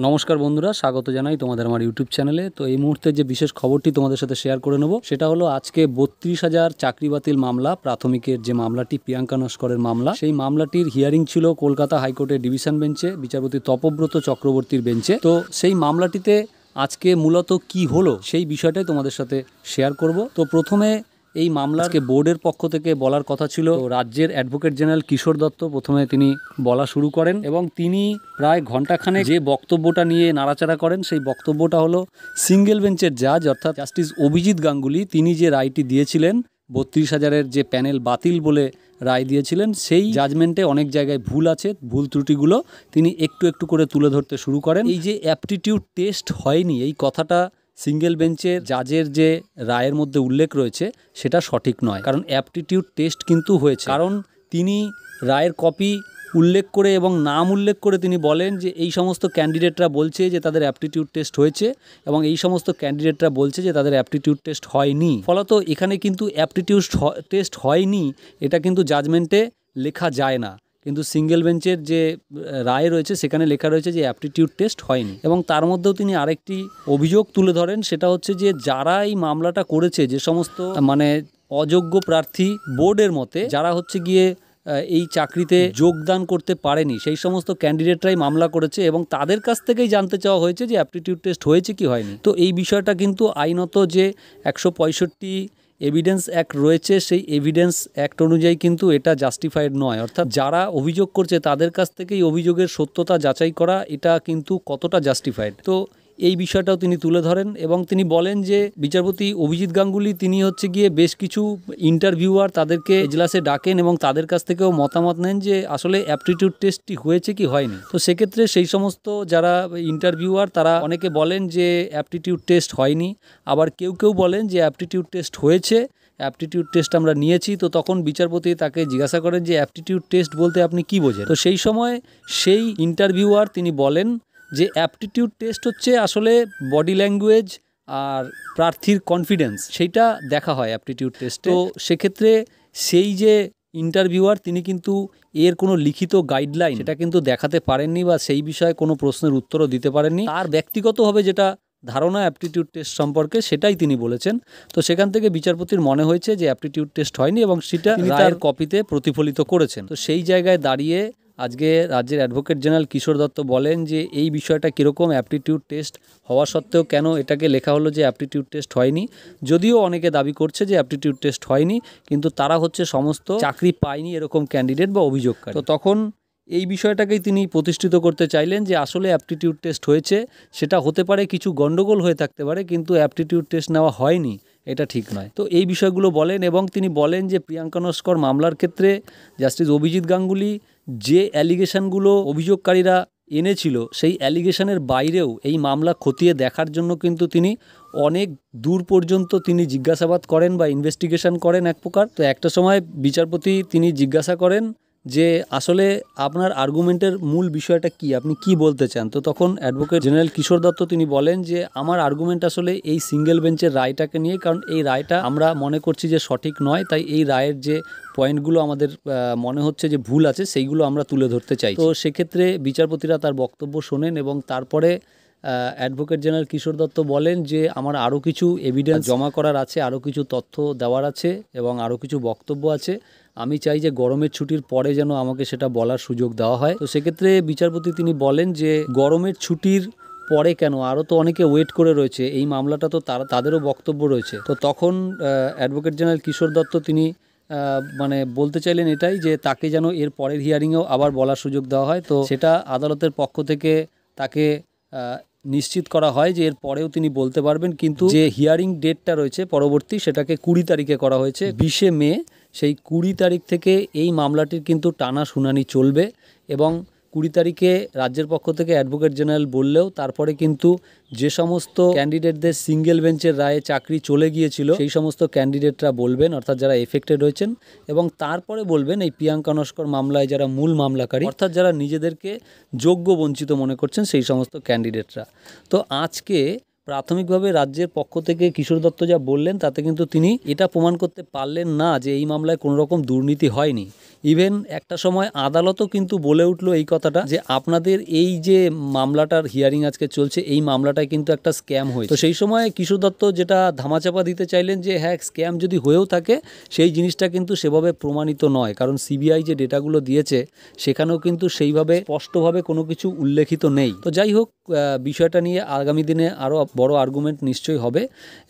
নমস্কার বন্ধুরা, স্বাগত জানাই তোমাদের আমার ইউটিউব চ্যানেলে। তো এই মুহূর্তে যে বিশেষ খবরটি তোমাদের সাথে শেয়ার করে নেব সেটা হলো আজকে 32,000 চাকরি বাতিল মামলা, প্রাথমিকের যে মামলাটি প্রিয়াঙ্কা নস্করের মামলা, সেই মামলাটির হিয়ারিং ছিল কলকাতা হাইকোর্টের ডিভিশন বেঞ্চে, বিচারপতি তপব্রত চক্রবর্তীর বেঞ্চে। তো সেই মামলাটিতে আজকে মূলত কি হলো সেই বিষয়টাই তোমাদের সাথে শেয়ার করব। তো প্রথমে এই মামলাকে বোর্ডের পক্ষ থেকে বলার কথা ছিল, রাজ্যের অ্যাডভোকেট জেনারেল কিশোর দত্ত প্রথমে তিনি বলা শুরু করেন এবং তিনি প্রায় ঘণ্টাখানেক যে বক্তব্যটা নিয়ে নাড়াচাড়া করেন সেই বক্তব্যটা হলো সিঙ্গেল বেঞ্চের জাজ অর্থাৎ জাস্টিস অভিজিৎ গাঙ্গুলি তিনি যে রায়টি দিয়েছিলেন 32,000-এর যে প্যানেল বাতিল বলে রায় দিয়েছিলেন, সেই জাজমেন্টে অনেক জায়গায় ভুল আছে, ভুল ত্রুটিগুলো তিনি একটু একটু করে তুলে ধরতে শুরু করেন। এই যে অ্যাপটিটিউড টেস্ট হয়নি এই কথাটা সিঙ্গেল বেঞ্চের জাজের যে রায়ের মধ্যে উল্লেখ রয়েছে সেটা সঠিক নয়, কারণ অ্যাপটিটিউড টেস্ট কিন্তু হয়েছে। কারণ তিনি রায়ের কপি উল্লেখ করে এবং নাম উল্লেখ করে তিনি বলেন যে এই সমস্ত ক্যান্ডিডেটরা বলছে যে তাদের অ্যাপটিটিউড টেস্ট হয়েছে এবং এই সমস্ত ক্যান্ডিডেটরা বলছে যে তাদের অ্যাপটিটিউড টেস্ট হয়নি। ফলত এখানে কিন্তু অ্যাপটিটিউড টেস্ট হয়নি এটা কিন্তু জাজমেন্টে লেখা যায় না, কিন্তু সিঙ্গেল বেঞ্চের যে রায় রয়েছে সেখানে লেখা রয়েছে যে অ্যাপটিটিউড টেস্ট হয়নি। এবং তার মধ্যেও তিনি আরেকটি অভিযোগ তুলে ধরেন, সেটা হচ্ছে যে যারা এই মামলাটা করেছে, যে সমস্ত অযোগ্য প্রার্থী বোর্ডের মতে যারা গিয়ে এই চাকরিতে যোগদান করতে পারেনি সেই সমস্ত ক্যান্ডিডেটরাই মামলা করেছে এবং তাদের কাছ থেকেই জানতে চাওয়া হয়েছে যে অ্যাপটিটিউড টেস্ট হয়েছে কি হয়নি। তো এই বিষয়টা কিন্তু আইনত যে 165 এভিডেন্স অ্যাক্ট রয়েছে সেই এভিডেন্স অ্যাক্ট অনুযায়ী কিন্তু এটা জাস্টিফাইড নয়, অর্থাৎ যারা অভিযোগ করছে তাদের কাছ থেকেই অভিযোগের সত্যতা যাচাই করা এটা কিন্তু কতটা জাস্টিফাইড। তো এই বিষয়টাও তিনি তুলে ধরেন এবং তিনি বলেন যে বিচারপতি অভিজিৎ গাঙ্গুলি তিনি গিয়ে বেশ কিছু ইন্টারভিউয়ার তাদেরকে এজলাসে ডাকেন এবং তাদের কাছ থেকেও মতামত নেন যে আসলে অ্যাপটিটিউড টেস্টটি হয়েছে কি হয়নি। তো সেক্ষেত্রে সেই সমস্ত যারা ইন্টারভিউয়ার তারা অনেকে বলেন যে অ্যাপটিটিউড টেস্ট হয়নি, আবার কেউ কেউ বলেন যে অ্যাপটিটিউড টেস্ট হয়েছে, অ্যাপটিটিউড টেস্ট আমরা নিয়েছি। তো তখন বিচারপতি তাকে জিজ্ঞাসা করেন যে অ্যাপটিটিউড টেস্ট বলতে আপনি কি বোঝেন। তো সেই সময় সেই ইন্টারভিউয়ার তিনি বলেন যে অ্যাপটিটিউড টেস্ট হচ্ছে আসলে বডি ল্যাঙ্গুয়েজ আর প্রার্থীর কনফিডেন্স, সেইটা দেখা হয় অ্যাপটিটিউড টেস্ট। তো সেক্ষেত্রে সেই যে ইন্টারভিউয়ার তিনি কিন্তু এর কোনো লিখিত গাইডলাইন সেটা কিন্তু দেখাতে পারেননি বা সেই বিষয়ে কোনো প্রশ্নের উত্তরও দিতে পারেননি। তার ব্যক্তিগতভাবে যেটা ধারণা অ্যাপটিটিউড টেস্ট সম্পর্কে সেটাই তিনি বলেছেন। তো সেখান থেকে বিচারপতির মনে হয়েছে যে অ্যাপটিটিউড টেস্ট হয়নি এবং সেটা তার কপিতে প্রতিফলিত করেছেন। তো সেই জায়গায় দাঁড়িয়ে আজকে রাজ্যের অ্যাডভোকেট জেনারেল কিশোর দত্ত বলেন যে এই বিষয়টা কীরকম, অ্যাপটিটিউড টেস্ট হওয়া সত্ত্বেও কেন এটাকে লেখা হলো যে অ্যাপটিটিউড টেস্ট হয়নি। যদিও অনেকে দাবি করছে যে অ্যাপটিটিউড টেস্ট হয়নি, কিন্তু তারা সমস্ত চাকরি পায়নি এরকম ক্যান্ডিডেট বা অভিযোগকারী। তো তখন এই বিষয়টাকেই তিনি প্রতিষ্ঠিত করতে চাইলেন যে আসলে অ্যাপটিটিউড টেস্ট হয়েছে, সেটা হতে পারে কিছু গণ্ডগোল হয়ে থাকতে পারে, কিন্তু অ্যাপটিটিউড টেস্ট নেওয়া হয়নি এটা ঠিক নয়। তো এই বিষয়গুলো বলেন এবং তিনি বলেন যে প্রিয়াঙ্কা নস্কর মামলার ক্ষেত্রে জাস্টিস অভিজিৎ গাঙ্গুলি যে অ্যালিগেশনগুলো অভিযোগকারীরা এনেছিল সেই অ্যালিগেশনের বাইরেও এই মামলা খতিয়ে দেখার জন্য কিন্তু তিনি অনেক দূর পর্যন্ত তিনি জিজ্ঞাসাবাদ করেন বা ইনভেস্টিগেশন করেন এক প্রকার। তো একটা সময় বিচারপতি তিনি জিজ্ঞাসা করেন যে আসলে আপনার আর্গুমেন্টের মূল বিষয়টা কি, আপনি কি বলতে চান। তো তখন অ্যাডভোকেট জেনারেল কিশোর দত্ত তিনি বলেন যে আমার আর্গুমেন্ট আসলে এই সিঙ্গেল বেঞ্চের রায়টাকে নিয়ে, কারণ এই রায়টা আমরা মনে করছি যে সঠিক নয়, তাই এই রায়ের যে পয়েন্টগুলো আমাদের মনে হচ্ছে যে ভুল আছে সেইগুলো আমরা তুলে ধরতে চাই। তো সেক্ষেত্রে বিচারপতিরা তার বক্তব্য শোনেন এবং তারপরে অ্যাডভোকেট জেনারেল কিশোর দত্ত বলেন যে আমার আরও কিছু এভিডেন্স জমা করার আছে, আরও কিছু তথ্য দেওয়ার আছে এবং আরও কিছু বক্তব্য আছে। আমি চাই যে গরমের ছুটির পরে যেন আমাকে সেটা বলার সুযোগ দেওয়া হয়। তো সেক্ষেত্রে বিচারপতি তিনি বলেন যে গরমের ছুটির পরে কেন, আরও তো অনেকে ওয়েট করে রয়েছে, এই মামলাটা তো তাদেরও বক্তব্য রয়েছে। তো তখন অ্যাডভোকেট জেনারেল কিশোর দত্ত তিনি বলতে চাইলেন এটাই যে তাকে যেন এর পরের হিয়ারিংয়েও আবার বলার সুযোগ দেওয়া হয়। তো সেটা আদালতের পক্ষ থেকে তাকে নিশ্চিত করা হয় যে এর পরেও তিনি বলতে পারবেন, কিন্তু যে হিয়ারিং ডেটটা রয়েছে পরবর্তী সেটাকে 20 তারিখে করা হয়েছে, 20শে মে। সেই 20 তারিখ থেকে এই মামলাটির কিন্তু টানা শুনানি চলবে এবং 20 তারিখে রাজ্যের পক্ষ থেকে অ্যাডভোকেট জেনারেল বললেও তারপরে কিন্তু যে সমস্ত ক্যান্ডিডেটদের সিঙ্গেল বেঞ্চের রায়ে চাকরি চলে গিয়েছিল সেই সমস্ত ক্যান্ডিডেটরা বলবেন, অর্থাৎ যারা এফেক্টেড হয়েছেন, এবং তারপরে বলবেন এই প্রিয়াঙ্কা নস্কর মামলায় যারা মূল মামলাকারী, অর্থাৎ যারা নিজেদেরকে যোগ্য বঞ্চিত মনে করছেন সেই সমস্ত ক্যান্ডিডেটরা। তো আজকে প্রাথমিকভাবে রাজ্যের পক্ষ থেকে কিশোর দত্ত যা বললেন তাতে কিন্তু তিনি এটা প্রমাণ করতে পারলেন না যে এই মামলায় কোনো রকম দুর্নীতি হয়নি। ইভেন একটা সময় আদালতও কিন্তু বলে উঠলো এই কথাটা যে আপনাদের এই যে মামলাটার হিয়ারিং আজকে চলছে এই মামলাটায় কিন্তু একটা স্ক্যাম হয়েছে। তো সেই সময় কিশোর দত্ত যেটা ধামাচাপা দিতে চাইলেন যে হ্যাঁ, স্ক্যাম যদি হয়েও থাকে সেই জিনিসটা কিন্তু সেভাবে প্রমাণিত নয়, কারণ সিবিআই যে ডেটাগুলো দিয়েছে সেখানেও কিন্তু সেইভাবে স্পষ্টভাবে কোনো কিছু উল্লেখিত নেই। তো যাই হোক, বিষয়টা নিয়ে আগামী দিনে আরও বড় আর্গুমেন্ট নিশ্চয়ই হবে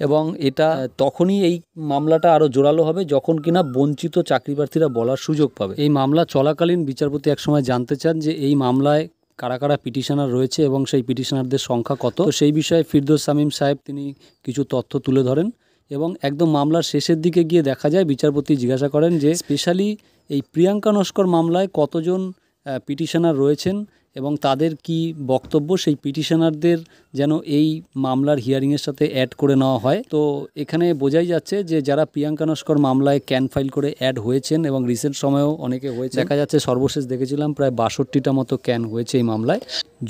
এবং এটা তখনই এই মামলাটা আরও জোরালো হবে যখন কিনা বঞ্চিত চাকরি প্রার্থীরা বলার সুযোগ পাবে। এই মামলা চলাকালীন বিচারপতি একসময় জানতে চান যে এই মামলায় কারা কারা পিটিশনার রয়েছে এবং সেই পিটিশনারদের সংখ্যা কত। তো সেই বিষয়ে ফিরদৌস শামীম সাহেব তিনি কিছু তথ্য তুলে ধরেন এবং একদম মামলার শেষের দিকে গিয়ে দেখা যায় বিচারপতি জিজ্ঞাসা করেন যে স্পেশালি এই প্রিয়াঙ্কা নস্কর মামলায় কতজন পিটিশনার রয়েছেন এবং তাদের কি বক্তব্য, সেই পিটিশনারদের যেন এই মামলার হিয়ারিংয়ের সাথে অ্যাড করে নেওয়া হয়। তো এখানে বোঝাই যাচ্ছে যে যারা প্রিয়াঙ্কা নস্কর মামলায় ক্যান ফাইল করে অ্যাড হয়েছেন এবং রিসেন্ট সময়েও অনেকে হয়েছে, দেখা যাচ্ছে সর্বশেষ দেখেছিলাম প্রায় ৬২টা মতো ক্যান হয়েছে এই মামলায়।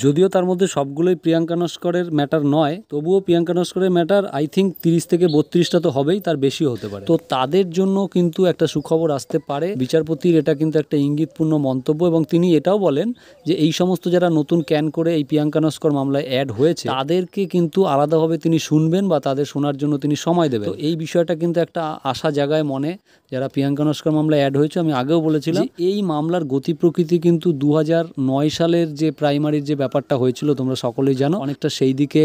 যদিও তার মধ্যে সবগুলোই প্রিয়াঙ্কা নস্করের ম্যাটার নয়, তবুও প্রিয়াঙ্কা নস্করের ম্যাটার আই থিঙ্ক 30 থেকে 32টা তো হবেই, তার বেশিও হতে পারে। তো তাদের জন্য কিন্তু একটা সুখবর আসতে পারে। বিচারপতির এটা কিন্তু একটা ইঙ্গিতপূর্ণ মন্তব্য এবং তিনি এটাও বলেন যে এই সমস্ত যারা নতুন ক্যান করে এই প্রিয়াঙ্কা নস্কর মামলায় অ্যাড হয়েছে তাদেরকে কিন্তু আলাদাভাবে তিনি শুনবেন বা তাদের শোনার জন্য তিনি সময় দেবেন। তো এই বিষয়টা কিন্তু একটা আশা জাগায় মনে যারা প্রিয়াঙ্কা নস্কর মামলায় অ্যাড হয়েছে। আমি আগেও বলেছিলাম এই মামলার গতি প্রকৃতি কিন্তু 2009 সালের যে প্রাইমারির যে ব্যাপারটা হয়েছিল তোমরা সকলেই জানো, অনেকটা সেই দিকে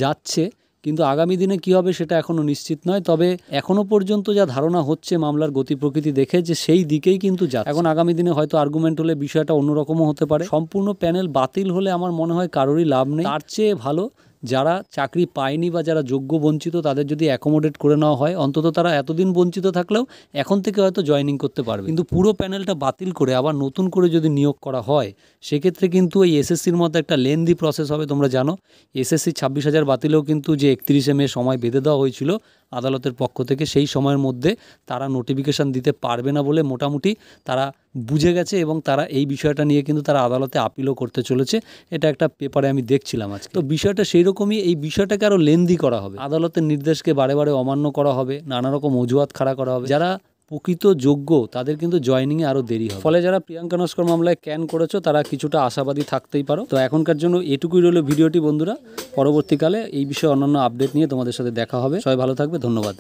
যাচ্ছে, কিন্তু আগামী দিনে কি হবে সেটা এখনো নিশ্চিত নয়। তবে এখনো পর্যন্ত যা ধারণা হচ্ছে মামলার গতি প্রকৃতি দেখে যে সেই দিকেই কিন্তু যাচ্ছে। এখন আগামী দিনে হয়তো আর্গুমেন্ট হলে বিষয়টা অন্যরকমও হতে পারে। সম্পূর্ণ প্যানেল বাতিল হলে আমার মনে হয় কারোরই লাভ নেই। তার চেয়ে ভালো যারা চাকরি পায়নি বা যারা যোগ্য বঞ্চিত তাদের যদি অ্যাকোমোডেট করে নেওয়া হয়, অন্তত তারা এতদিন বঞ্চিত থাকলেও এখন থেকে হয়তো জয়েনিং করতে পারবে। কিন্তু পুরো প্যানেলটা বাতিল করে আবার নতুন করে যদি নিয়োগ করা হয় সেক্ষেত্রে কিন্তু এই এসএসসির মধ্যে একটা লেন্দি প্রসেস হবে। তোমরা জানো এসএসসি 26,000 বাতিলেও কিন্তু যে 31শে মে সময় বেঁধে দেওয়া হয়েছিল আদালতের পক্ষ থেকে, সেই সময়ের মধ্যে তারা নোটিফিকেশান দিতে পারবে না বলে মোটামুটি তারা বুঝে গেছে এবং তারা এই বিষয়টা নিয়ে কিন্তু তারা আদালতে আপিলও করতে চলেছে। এটা একটা পেপারে আমি দেখছিলাম আজকে। তো বিষয়টা সেই রকমই, এই বিষয়টাকে আরও লেন্দি করা হবে, আদালতের নির্দেশকে বারে বারে অমান্য করা হবে, নানা রকম অজুহাত খাড়া করা হবে। যারা প্রকৃত যোগ্য তাদের কিন্তু জয়েনিংয়ে আরও দেরি হবে। ফলে যারা প্রিয়াঙ্কা নস্কর মামলায় ক্যান করেছো তারা কিছুটা আশাবাদী থাকতেই পারো। তো এখনকার জন্য এটুকুই রইল ভিডিওটি বন্ধুরা। পরবর্তীকালে এই বিষয়ে অন্যান্য আপডেট নিয়ে তোমাদের সাথে দেখা হবে। সবাই ভালো থাকবে, ধন্যবাদ।